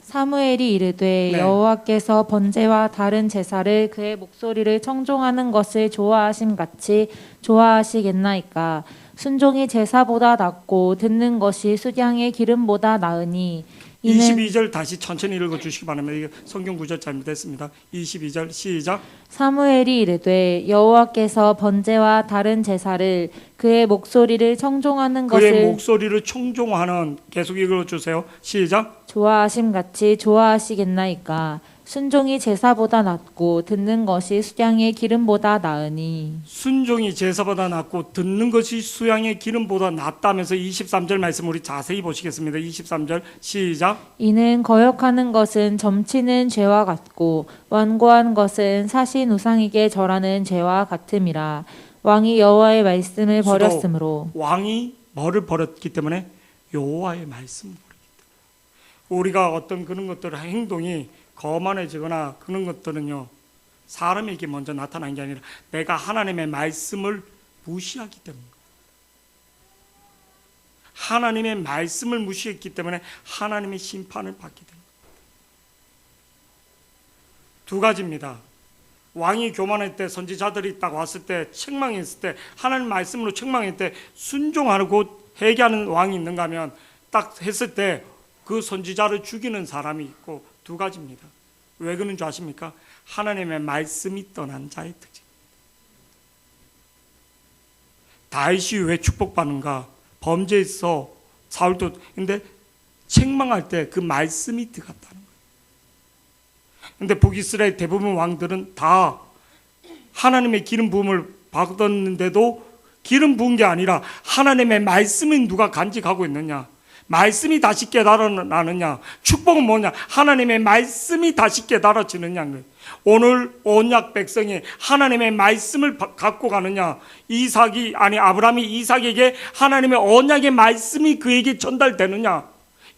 사무엘이 이르되 네. 여호와께서 번제와 다른 제사를 그의 목소리를 청종하는 것을 좋아하심 같이 좋아하시겠나이까. 순종이 제사보다 낫고 듣는 것이 수량의 기름보다 나으니 이는 22절 다시 천천히 읽어주시기 바랍니다. 이게 성경 구절 잘못됐습니다. 22절 시작. 사무엘이 이르되 여호와께서 번제와 다른 제사를 그의 목소리를 청종하는 그의 것을 목소리를 청종하는 계속 읽어주세요. 시작. 좋아하심 같이 좋아하시겠나이까. 순종이 제사보다 낫고 듣는 것이 수량의 기름보다 나으니 순종이 제사보다 낫고 듣는 것이 수양의 기름보다 낫다면서 23절 말씀 우리 자세히 보시겠습니다. 23절 시작. 이는 거역하는 것은 점치는 죄와 같고 완고한 것은 사신 우상에게 절하는 죄와 같음이라. 왕이 여호와의 말씀을 수도 버렸으므로 왕이 뭐를 버렸기 때문에 여호와의 말씀을 버렸기 때문에 우리가 어떤 그런 것들 행동이 거만해지거나 그런 것들은요 사람에게 먼저 나타난 게 아니라 내가 하나님의 말씀을 무시하기 때문입니다. 하나님의 말씀을 무시했기 때문에 하나님의 심판을 받게 됩니다. 두 가지입니다. 왕이 교만할 때 선지자들이 딱 왔을 때 책망했을 때 하나님 말씀으로 책망할 때 순종하고 회개하는 왕이 있는가 하면 딱 했을 때 그 선지자를 죽이는 사람이 있고 두 가지입니다. 왜 그런 줄 아십니까? 하나님의 말씀이 떠난 자의 특징. 다윗이 왜 축복받는가? 범죄에서 사울도 근데 책망할 때 그 말씀이 들어갔다는 거예요. 근데 북이스라엘 대부분 왕들은 다 하나님의 기름 부음을 받았는데도 기름 부은 게 아니라 하나님의 말씀이 누가 간직하고 있느냐? 말씀이 다시 깨달아나느냐? 축복은 뭐냐? 하나님의 말씀이 다시 깨달아지느냐는 거예요. 오늘 언약 백성이 하나님의 말씀을 갖고 가느냐? 아브라함이 이삭에게 하나님의 언약의 말씀이 그에게 전달되느냐?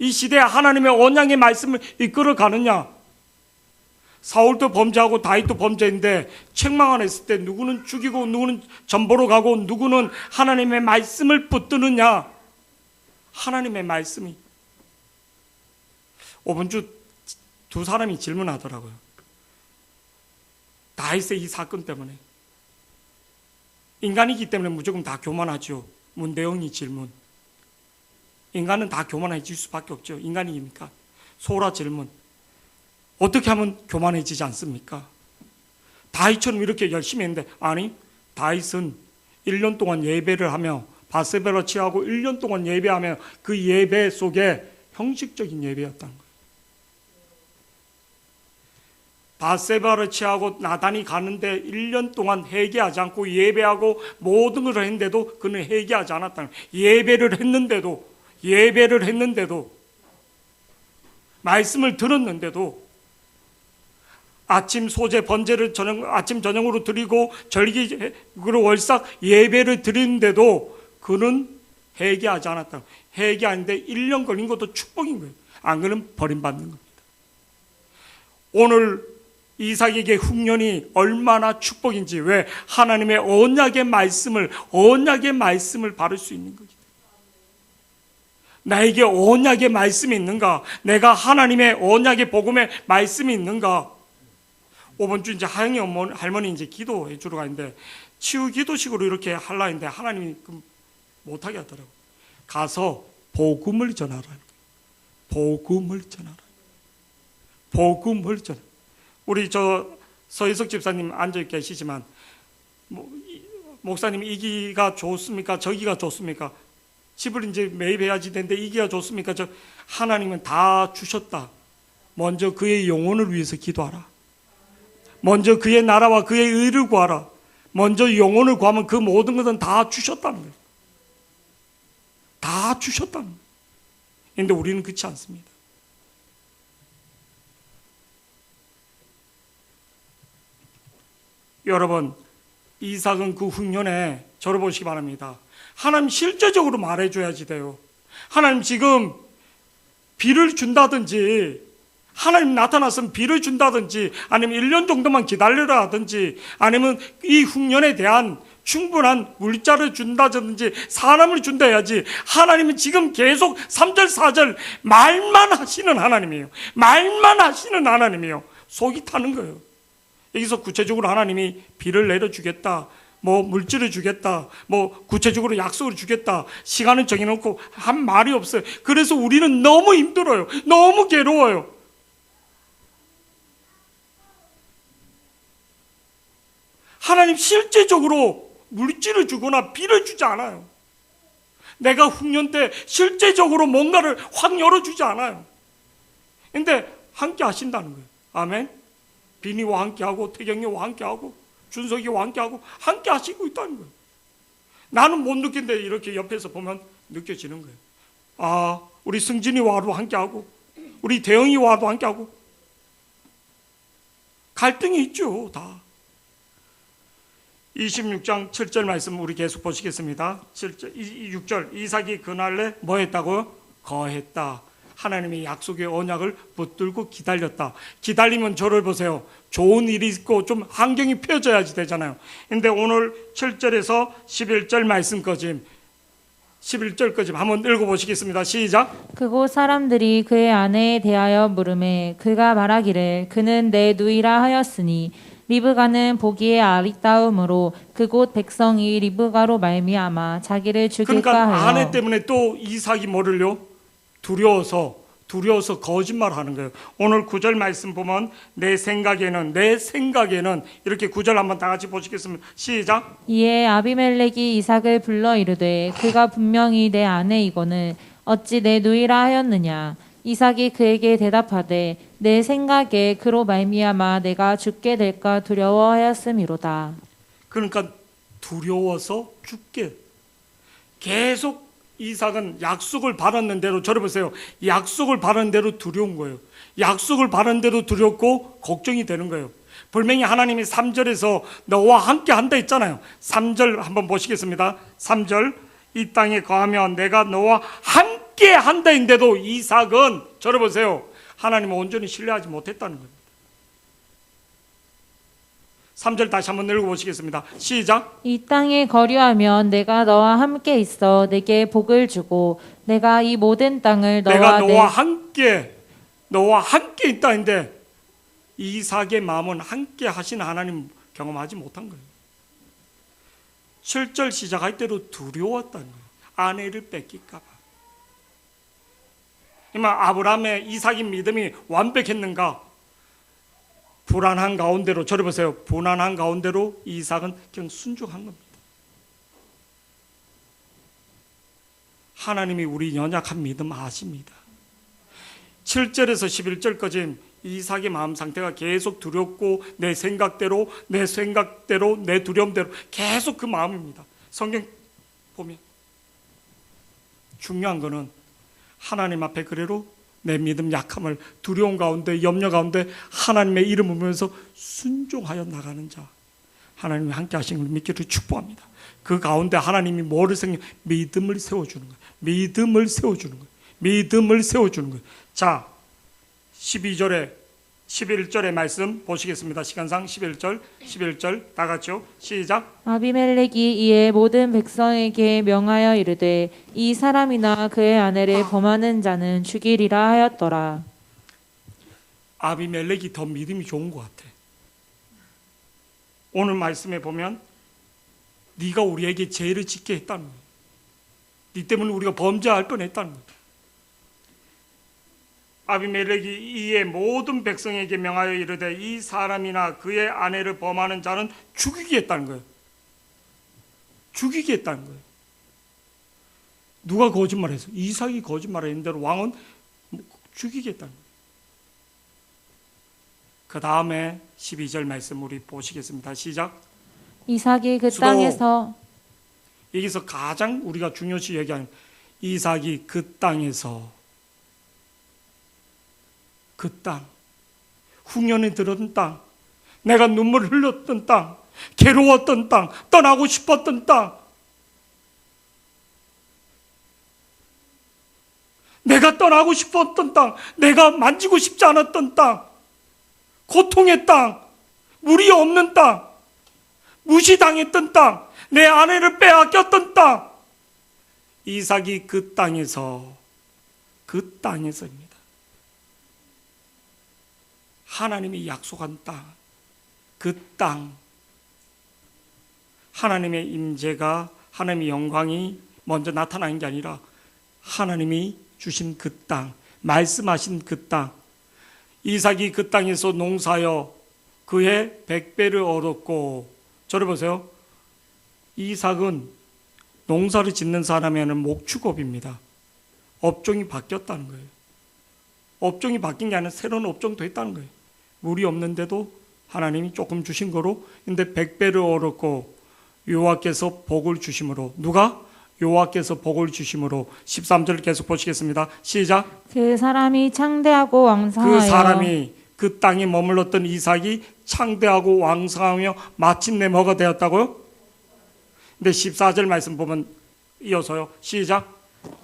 이 시대에 하나님의 언약의 말씀을 이끌어 가느냐? 사울도 범죄하고 다윗도 범죄인데 책망 안 했을 때 누구는 죽이고 누구는 전보로 가고 누구는 하나님의 말씀을 붙드느냐? 하나님의 말씀이 오번주 두 사람이 질문하더라고요. 다윗의 이 사건 때문에 인간이기 때문에 무조건 다 교만하죠. 문대영이 질문. 인간은 다 교만해질 수밖에 없죠. 인간이니까. 소라 질문. 어떻게 하면 교만해지지 않습니까? 다윗처럼 이렇게 열심히 했는데 아니 다윗은 1년 동안 예배를 하며 바세바를 취하고 1년 동안 예배하며 그 예배 속에 형식적인 예배였다는 거예요. 바세바를 취하고 나단이 가는데 1년 동안 회개하지 않고 예배하고 모든 걸 했는데도 그는 회개하지 않았다는 거예요. 예배를 했는데도 말씀을 들었는데도 아침 소제 번제를 아침 저녁으로 드리고 절기 그리고 월삭 예배를 드리는데도 그는 회개하지 않았다. 회개하는데 1년 걸린 것도 축복인 거예요. 안 그러면 버림받는 겁니다. 오늘 이삭에게 흉년이 얼마나 축복인지, 왜 하나님의 언약의 말씀을 받을 수 있는 거죠. 나에게 언약의 말씀이 있는가? 내가 하나님의 언약의 복음의 말씀이 있는가? 5번 주 이제 하영이 할머니 이제 기도해 주러 가는데 치유 기도식으로 이렇게 하려 했는데 하나님이 못하게 하더라고. 가서 복음을 전하라. 복음을 전하라. 복음을 전하라. 우리 서희석 집사님 앉아 계시지만 목사님 이기가 좋습니까? 저기가 좋습니까? 집을 이제 매입해야지 되는데 이기가 좋습니까? 하나님은 다 주셨다. 먼저 그의 영혼을 위해서 기도하라. 먼저 그의 나라와 그의 의를 구하라. 먼저 영혼을 구하면 그 모든 것은 다 주셨다는 거예요. 다 주셨다는 거예요. 그런데 우리는 그렇지 않습니다. 여러분, 이삭은 그 흉년에 저를 보시기 바랍니다. 하나님 실제적으로 말해줘야지 돼요. 하나님 지금 비를 준다든지, 하나님 나타났으면 비를 준다든지, 아니면 1년 정도만 기다려라 하든지, 아니면 이 흉년에 대한 충분한 물자를 준다든지 사람을 준다 해야지. 하나님은 지금 계속 3절 4절 말만 하시는 하나님이에요. 말만 하시는 하나님이에요. 속이 타는 거예요. 여기서 구체적으로 하나님이 비를 내려주겠다, 뭐 물질을 주겠다, 뭐 구체적으로 약속을 주겠다, 시간을 정해놓고 한 말이 없어요. 그래서 우리는 너무 힘들어요. 너무 괴로워요. 하나님 실제적으로 물질을 주거나 비를 주지 않아요. 내가 흉년 때 실제적으로 뭔가를 확 열어주지 않아요. 근데 함께 하신다는 거예요. 아멘. 비니와 함께하고 태경이와 함께하고 준석이와 함께하고 함께 하시고 있다는 거예요. 나는 못 느낀데 이렇게 옆에서 보면 느껴지는 거예요. 아, 우리 승진이와도 함께하고 우리 대영이와도 함께하고 갈등이 있죠. 다. 26장 7절 말씀 우리 계속 보시겠습니다. 6절 이삭이 그날에 뭐 했다고요? 거했다. 하나님의 약속의 언약을 붙들고 기다렸다. 기다리면 저를 보세요. 좋은 일이 있고 좀 환경이 펴져야지 되잖아요. 근데 오늘 7절에서 11절 말씀까지 11절까지 한번 읽어보시겠습니다. 시작. 그곳 사람들이 그의 아내에 대하여 물으매 그가 말하기를 그는 내 누이라 하였으니 리브가는 보기에 아리따움으로 그곳 백성이 리브가로 말미암아 자기를 죽일까 그러니까 하여. 아내 때문에 또 이삭이 뭐를요? 두려워서 거짓말하는 거예요. 오늘 9절 말씀 보면 내 생각에는 이렇게 9절 한번 다 같이 보시겠습니다. 시작. 이에 아비멜렉이 이삭을 불러 이르되 그가 분명히 내 아내이거늘 어찌 내 누이라 하였느냐. 이삭이 그에게 대답하되 내 생각에 그로 말미암아 내가 죽게 될까 두려워하였음이로다. 그러니까 두려워서 죽게. 계속 이삭은 약속을 받았는 대로, 저를 보세요. 약속을 받은 대로 두려운 거예요. 약속을 받은 대로 두렵고 걱정이 되는 거예요. 분명히 하나님이 3절에서 너와 함께 한다 했잖아요. 3절 한번 보시겠습니다. 3절 이 땅에 거하면 내가 너와 함께 한다 했는데도 이삭은, 저를 보세요. 하나님을 온전히 신뢰하지 못했다는 거예요. 3절 다시 한번 읽어보시겠습니다. 시작. 이 땅에 거류하면 내가 너와 함께 있어 내게 복을 주고 내가 이 모든 땅을 내가 너와 함께 있다 했는데 이삭의 마음은 함께 하신 하나님 경험하지 못한 거예요. 7절 시작할 때로 두려웠다는 거예요. 아내를 뺏길까 봐. 아브라함의 이삭의 믿음이 완벽했는가? 불안한 가운데로, 저를 보세요. 불안한 가운데로 이삭은 그냥 순종한 겁니다. 하나님이 우리 연약한 믿음 아십니다. 7절에서 11절까지 이삭의 마음 상태가 계속 두렵고 내 생각대로 내 두려움대로 계속 그 마음입니다. 성경 보면 중요한 거는 하나님 앞에 그대로 내 믿음 약함을 두려움 가운데 염려 가운데 하나님의 이름을 부르면서 순종하여 나가는 자, 하나님이 함께 하시는 걸 믿기를 축복합니다. 그 가운데 하나님이 뭐를 믿음을 세워주는 거예요. 믿음을 세워주는 거예요. 믿음을 세워주는 거예요. 자, 12절에 11절의 말씀 보시겠습니다. 시간상 11절 다 같이요. 시작. 아비멜렉이 이에 모든 백성에게 명하여 이르되 이 사람이나 그의 아내를 범하는 자는 죽이리라 하였더라. 아비멜렉이 더 믿음이 좋은 것 같아. 오늘 말씀에 보면 네가 우리에게 죄를 짓게 했다는 거예요. 네 때문에 우리가 범죄할 뻔했다는 거예요. 아비멜렉이 이에 모든 백성에게 명하여 이르되 이 사람이나 그의 아내를 범하는 자는 죽이겠다는 거예요. 죽이겠다는 거예요. 누가 거짓말했어? 이삭이 거짓말했는 대로 왕은 죽이겠다는 거예요. 그 다음에 12절 말씀 우리 보시겠습니다. 시작. 이삭이 그 수도. 땅에서 여기서 가장 우리가 중요시 얘기하는 이삭이 그 땅에서 그 땅, 흉년이 들었던 땅, 내가 눈물을 흘렸던 땅, 괴로웠던 땅, 떠나고 싶었던 땅, 내가 떠나고 싶었던 땅, 내가 만지고 싶지 않았던 땅, 고통의 땅, 물이 없는 땅, 무시당했던 땅, 내 아내를 빼앗겼던 땅, 이삭이 그 땅에서입니다. 하나님이 약속한 땅, 그 땅, 하나님의 임재가, 하나님의 영광이 먼저 나타나는 게 아니라 하나님이 주신 그 땅, 말씀하신 그 땅, 이삭이 그 땅에서 농사하여 그의 100배를 얻었고, 저를 보세요. 이삭은 농사를 짓는 사람에는 목축업입니다. 업종이 바뀌었다는 거예요. 업종이 바뀐 게 아니라 새로운 업종도 했다는 거예요. 물이 없는데도 하나님이 조금 주신 거로, 근데 100배를 얻었고 여호와께서 복을 주심으로, 누가? 여호와께서 복을 주심으로. 13절 계속 보시겠습니다. 시작. 그 사람이 창대하고 왕성하여 그 사람이, 그 땅에 머물렀던 이삭이 창대하고 왕성하며 마침내 뭐가 되었다고요? 근데 14절 말씀 보면 이어서요. 시작.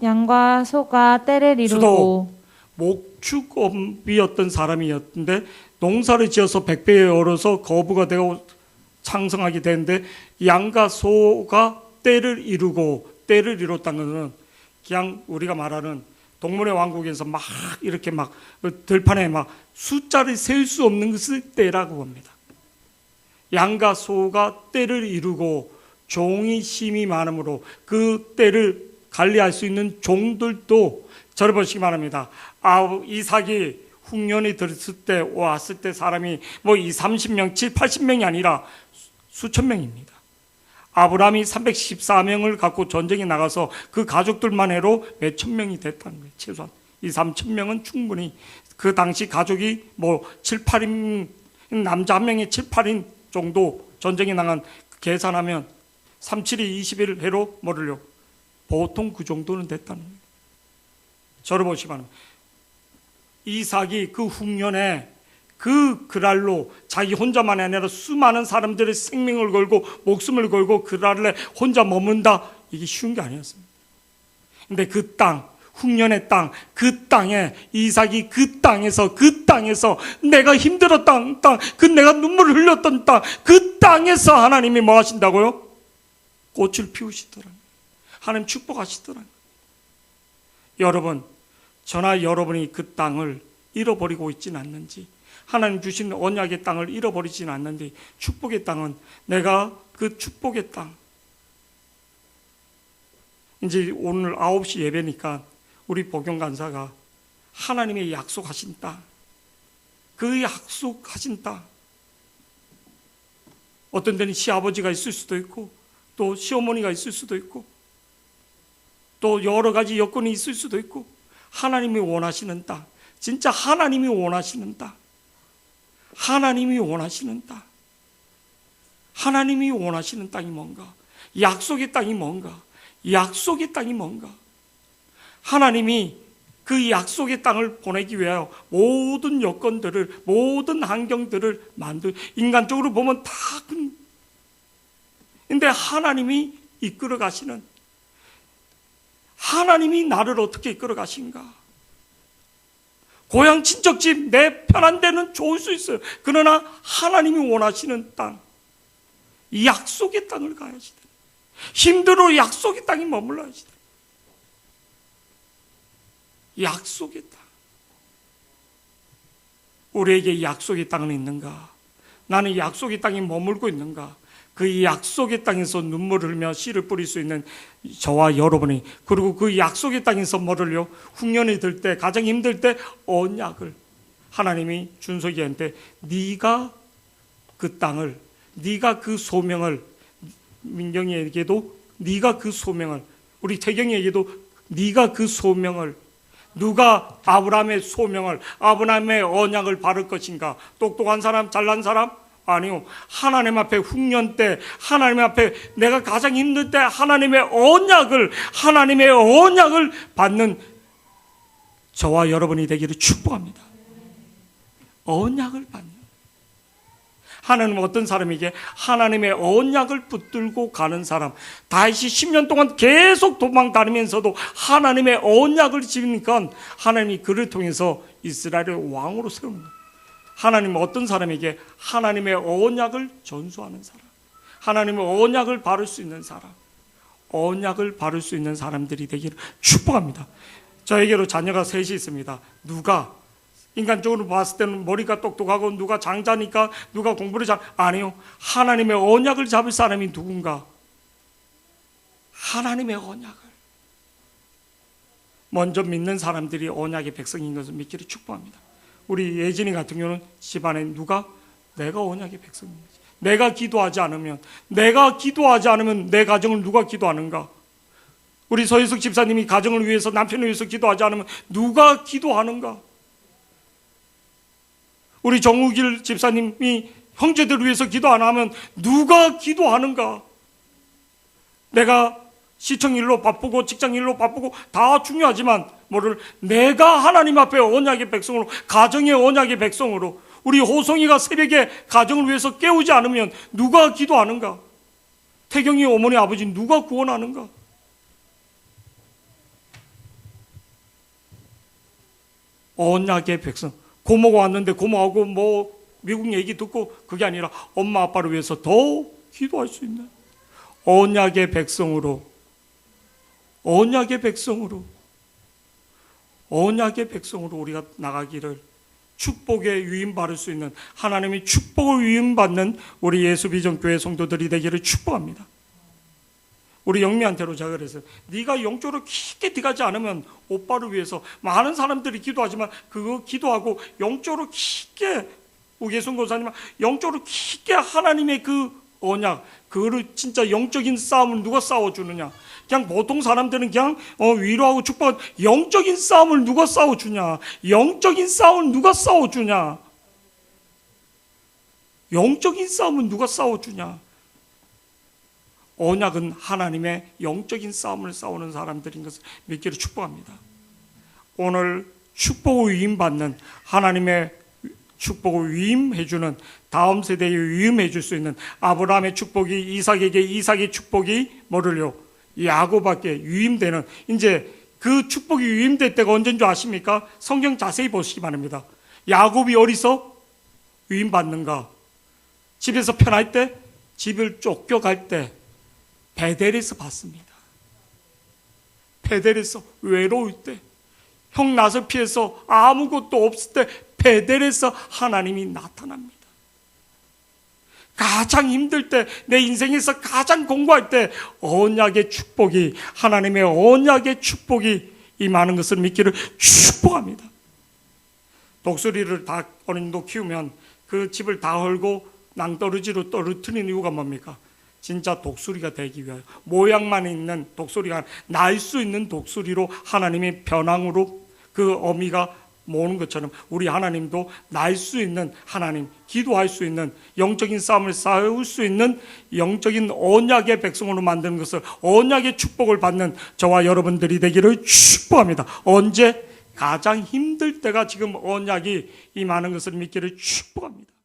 양과 소가 때를 이루고 목축업이었던 사람이었는데 농사를 지어서 100배에 얼어서 거부가 되고 창성하게 되는데 양과 소가 때를 이뤘다는 것은 그냥 우리가 말하는 동물의 왕국에서 막 이렇게 막 들판에 막 숫자를 셀 수 없는 것을 때라고 합니다. 양과 소가 때를 이루고 종이 힘이 많으므로 그 때를 관리할 수 있는 종들도, 저를 보시기 바랍니다. 이삭이 흉년이 들었을 때, 왔을 때 사람이 뭐 30명, 80명이 아니라 수천 명입니다. 아브라함이 314명을 갖고 전쟁에 나가서 그 가족들만 해도 몇천 명이 됐다는 거예요. 최소한 3천 명은 충분히, 그 당시 가족이 뭐 7, 8인, 남자 한 명에 7, 8인 정도 전쟁에 나간 계산하면 3, 7이 21 해로 뭐를요? 보통 그 정도는 됐다는 거예요. 저를 보시기 바랍니다. 이삭이 그 흉년에 그 그랄로 자기 혼자만이 아니라 수많은 사람들의 생명을 걸고 목숨을 걸고 그랄에 혼자 머문다, 이게 쉬운 게 아니었습니다. 근데 그 땅, 흉년의 땅, 그 땅에 이삭이 그 땅에서 내가 힘들었던 땅, 그 내가 눈물을 흘렸던 땅, 그 땅에서 하나님이 뭐 하신다고요? 꽃을 피우시더라고요. 하나님 축복하시더라고요. 여러분, 저나 여러분이 그 땅을 잃어버리고 있지는 않는지, 하나님 주신 언약의 땅을 잃어버리지는 않는지, 축복의 땅은 내가 그 축복의 땅, 이제 오늘 9시 예배니까 우리 복용 간사가 하나님의 약속하신 땅, 그 약속하신 땅, 어떤 데는 시아버지가 있을 수도 있고 또 시어머니가 있을 수도 있고 또 여러 가지 여건이 있을 수도 있고, 하나님이 원하시는 땅, 진짜 하나님이 원하시는 땅, 하나님이 원하시는 땅, 하나님이 원하시는 땅이 뭔가, 약속의 땅이 뭔가, 약속의 땅이 뭔가, 하나님이 그 약속의 땅을 보내기 위하여 모든 여건들을, 모든 환경들을 인간적으로 보면 다 근데 하나님이 이끌어 가시는, 하나님이 나를 어떻게 이끌어 가신가? 고향 친척집 내 편한 데는 좋을 수 있어요. 그러나 하나님이 원하시는 땅, 이 약속의 땅을 가야지 돼. 힘들어 약속의 땅에 머물러야지 돼. 약속의 땅. 우리에게 약속의 땅은 있는가? 나는 약속의 땅에 머물고 있는가? 그 약속의 땅에서 눈물을 흘며 씨를 뿌릴 수 있는 저와 여러분이, 그리고 그 약속의 땅에서 뭐를요? 흉년이 들 때, 가장 힘들 때 언약을 하나님이 준석이한테 네가 그 땅을, 네가 그 소명을, 민경이에게도 네가 그 소명을, 우리 태경이에게도 네가 그 소명을, 누가 아브라함의 소명을, 아브라함의 언약을 바를 것인가? 똑똑한 사람, 잘난 사람? 아니요. 하나님 앞에 흉년 때, 하나님 앞에 내가 가장 힘들 때 하나님의 언약을 받는 저와 여러분이 되기를 축복합니다. 언약을 받는. 하나님은 어떤 사람에게 하나님의 언약을 붙들고 가는 사람, 다윗이 10년 동안 계속 도망 다니면서도 하나님의 언약을 지키니까 하나님이 그를 통해서 이스라엘의 왕으로 세우는 거예요. 하나님은 어떤 사람에게 하나님의 언약을 전수하는 사람, 하나님의 언약을 바를 수 있는 사람, 언약을 바를 수 있는 사람들이 되기를 축복합니다. 저에게로 자녀가 셋이 있습니다. 누가 인간적으로 봤을 때는 머리가 똑똑하고 누가 장자니까 누가 공부를 잘, 아니요. 하나님의 언약을 잡을 사람이 누군가? 하나님의 언약을 먼저 믿는 사람들이 언약의 백성인 것을 믿기를 축복합니다. 우리 예진이 같은 경우는 집안에 누가? 내가 언약의 백성인 거지. 내가 기도하지 않으면 내 가정을 누가 기도하는가? 우리 서희숙 집사님이 가정을 위해서, 남편을 위해서 기도하지 않으면 누가 기도하는가? 우리 정우길 집사님이 형제들을 위해서 기도 안 하면 누가 기도하는가? 내가 시청 일로 바쁘고 직장 일로 바쁘고 다 중요하지만 내가 하나님 앞에 언약의 백성으로, 가정의 언약의 백성으로, 우리 호송이가 새벽에 가정을 위해서 깨우지 않으면 누가 기도하는가? 태경이 어머니 아버지 누가 구원하는가? 언약의 백성. 고모가 왔는데 고모하고 미국 얘기 듣고 그게 아니라 엄마 아빠를 위해서 더 기도할 수 있는 언약의 백성으로 우리가 나가기를, 축복에 유임받을 수 있는, 하나님이 축복을 유임받는 우리 예수비전교회 성도들이 되기를 축복합니다. 우리 영미한테로 제가 그랬어요. 네가 영적으로 깊게 들어가지 않으면 오빠를 위해서 많은 사람들이 기도하지만 그거 기도하고 영적으로 깊게, 우계순 고사님 영적으로 깊게 하나님의 그 언약, 그거를 진짜 영적인 싸움을 누가 싸워주느냐? 그냥 보통 사람들은 그냥 위로하고 축복하고, 영적인 싸움을 누가 싸워주냐? 영적인 싸움을 누가 싸워주냐? 영적인 싸움은 누가 싸워주냐? 언약은 하나님의 영적인 싸움을 싸우는 사람들인 것을 믿기를 축복합니다. 오늘 축복을 위임받는, 하나님의 축복을 위임해주는, 다음 세대에 위임해줄 수 있는 아브라함의 축복이 이삭에게, 이삭의 축복이 뭐를요? 야곱에게 위임되는, 이제 그 축복이 위임될 때가 언제인 줄 아십니까? 성경 자세히 보시기 바랍니다. 야곱이 어디서 위임받는가? 집에서 편할 때, 집을 쫓겨갈 때, 베델에서 받습니다. 베델에서 외로울 때, 형 나서 피해서 아무것도 없을 때 베델에서 하나님이 나타납니다. 가장 힘들 때, 내 인생에서 가장 공부할 때 언약의 축복이, 하나님의 언약의 축복이 임하는 것을 믿기를 축복합니다. 독수리를 다 어느 정도 키우면 그 집을 다 헐고 낭떠러지로 떨어뜨리는 이유가 뭡니까? 진짜 독수리가 되기 위하여, 모양만 있는 독수리가, 날 수 있는 독수리로 하나님의 변왕으로 그 어미가 모으는 것처럼 우리 하나님도 날 수 있는 하나님, 기도할 수 있는, 영적인 싸움을 싸울 수 있는 영적인 언약의 백성으로 만드는 것을, 언약의 축복을 받는 저와 여러분들이 되기를 축복합니다. 언제? 가장 힘들 때가 지금 언약이 임하는 것을 믿기를 축복합니다.